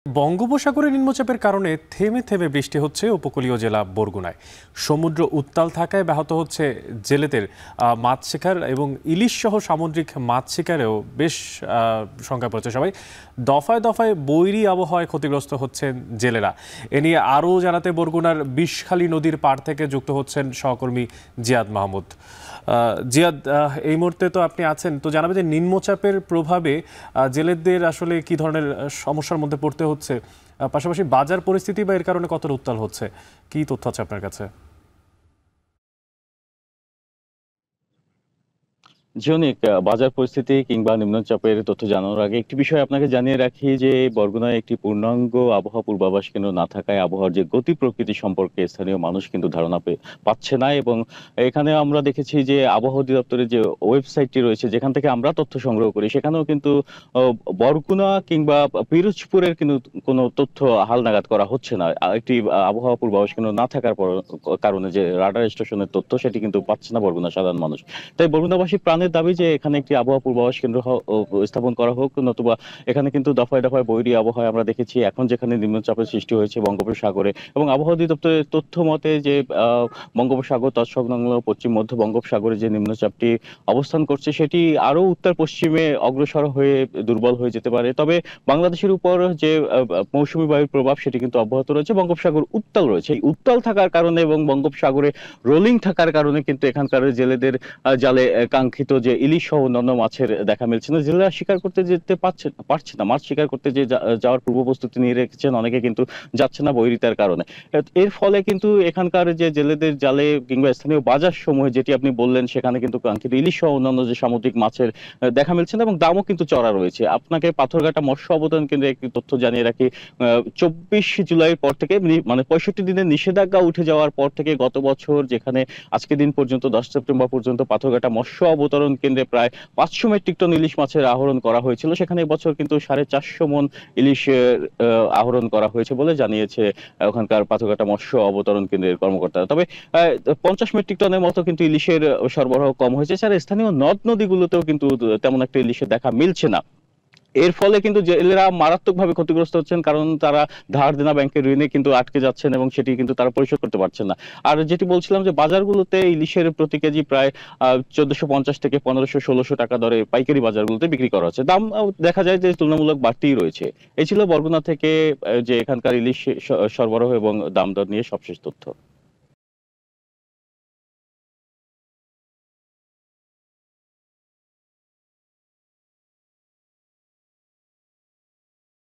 বঙ্গোপসাগরে নিম্নচাপের কারণে থেমে থেমে বৃষ্টি হচ্ছে উপকূলীয় জেলা বরগুনায়। সমুদ্র উত্তাল থাকায় ব্যাহত হচ্ছে জেলেদের মাছ শিকার এবং ইলিশ সহ সামুদ্রিক মাছ শিকারেও বেশ সংখ্যা পড়েছে সবাই। দফায় দফায় বৈরী আবহাওয়ায় ক্ষতিগ্রস্ত হচ্ছেন জেলেরা। এ নিয়ে আরও জানাতে বরগুনার বিষখালী নদীর পাড় থেকে যুক্ত হচ্ছেন সহকর্মী জিয়াদ মাহমুদ। জিয়াদ, এই মুহূর্তে তো আপনি আছেন, তো জানাবে যে নিম্নচাপের প্রভাবে জেলেদের আসলে কি ধরনের সমস্যার মধ্যে পড়তে হচ্ছে, পাশাপাশি বাজার পরিস্থিতি বা এর কারণে কতটা উত্তাল হচ্ছে, কি তথ্য আছে আপনার কাছে? জিওনিক বাজার পরিস্থিতি কিংবা নিম্নচাপের তথ্য জানানোর আগে একটি বিষয় আপনাকে জানিয়ে রাখি যে বরগুনায় একটি পূর্ণাঙ্গ আবহাওয়া পূর্বাভাস কেন্দ্র না থাকায় আবহাওয়ার যে গতি প্রকৃতি সম্পর্কে স্থানীয় মানুষ কিন্তু ধারণা পাচ্ছে না। এবং এখানে আমরা দেখেছি যে আবহাওয়া অধিদপ্তরের যে ওয়েবসাইটটি রয়েছে যেখান থেকে আমরা তথ্য সংগ্রহ করি, সেখানেও কিন্তু বরগুনা কিংবা পিরোজপুরের কিন্তু কোনো তথ্য হালনাগাদ করা হচ্ছে না। একটি আবহাওয়া পূর্বাভাস কেন্দ্র না থাকার কারণে যে রাডার স্টেশনের তথ্য সেটি কিন্তু পাচ্ছে না বরগুনা সাধারণ মানুষ। তাই বরগুনাবাসী প্রাণের দাবি যে এখানে একটি আবহাওয়া পূর্বাভাস কেন্দ্র স্থাপন করা হোক, নতুবা এখানে কিন্তু দফায় দফায় বৈরী আবহাওয়া আমরা দেখেছি। এখন যেখানে নিম্নচাপের সৃষ্টি হয়েছে বঙ্গোপসাগরে, এবং আবহাওয়া অধিদপ্তরের তথ্য মতে যে বঙ্গোপসাগর তৎসংলগ্ন পশ্চিম মধ্য বঙ্গোপসাগরে যে নিম্নচাপটি অবস্থান করছে সেটি আরো উত্তর পশ্চিমে অগ্রসর হয়ে দুর্বল হয়ে যেতে পারে। তবে বাংলাদেশের উপর যে মৌসুমী বায়ুর প্রভাব সেটি কিন্তু অব্যাহত রয়েছে। বঙ্গোপসাগর উত্তাল রয়েছে। এই উত্তাল থাকার কারণে এবং বঙ্গোপসাগরে রোলিং থাকার কারণে কিন্তু এখানকার জেলেদের জালে কাঙ্ক্ষিত যে ইলিশ সহ অন্যান্য মাছের দেখা মিলছে না। জেলেরা শিকার করতে যেতে পারছে না। মাছ শিকার করতে যে যাওয়ার পূর্ব প্রস্তুতি নিয়ে রেখেছেন, অনেকে কিন্তু যাচ্ছে না বৈরিতার কারণে। এর ফলে কিন্তু এখানকার যে জেলেদের জালে কিংবা স্থানীয় বাজার সমূহে, যেটি আপনি বললেন, সেখানে কিন্তু কাঙ্ক্ষিত ইলিশ সহ অন্যান্য যে সামুদ্রিক মাছের দেখা মিলছে না এবং দামও কিন্তু চড়া রয়েছে। আপনাকে পাথরঘাটা মৎস্য অবদান কেন্দ্রে একটি তথ্য জানিয়ে রাখি। 24 জুলাইয়ের পর থেকে, মানে 65 দিনের নিষেধাজ্ঞা উঠে যাওয়ার পর থেকে গত বছর, যেখানে আজকে দিন পর্যন্ত 10 সেপ্টেম্বর পর্যন্ত পাথরঘাটা মৎস্য অবতরণ কেন্দ্রে প্রায় 500 মেট্রিক টন ইলিশ মাছের আহরণ করা হয়েছিল, সেখানে এবছর কিন্তু 450 মন ইলিশের আহরণ করা হয়েছে বলে জানিয়েছে ওখানকার পাথরঘাটা মৎস্য অবতরণ কেন্দ্রের কর্মকর্তারা। তবে 50 মেট্রিক টনের মতো কিন্তু ইলিশের সরবরাহ কম হয়েছে। আর স্থানীয় নদ নদীগুলোতেও কিন্তু তেমন একটা ইলিশের দেখা মিলছে না। এর ফলে কিন্তু জেলেরা মারাত্মকভাবে ক্ষতিগ্রস্ত হচ্ছেন, কারণ তারা ধার দেনা ব্যাংকের ঋণে কিন্তু আটকে যাচ্ছেন এবং সেটি কিন্তু তারা পরিশোধ করতে পারছেন না। আর যেটি বলছিলাম যে বাজারগুলোতে ইলিশের প্রতি কেজি প্রায় 1450 থেকে 1500-1600 টাকা দরে পাইকারি বাজারগুলোতে বিক্রি করা হচ্ছে। দাম দেখা যায় যে তুলনামূলক বাড়তিই রয়েছে। এই ছিল বরগুনা থেকে যে এখানকার ইলিশ সরবরাহ এবং দাম দর নিয়ে সবশেষ তথ্য।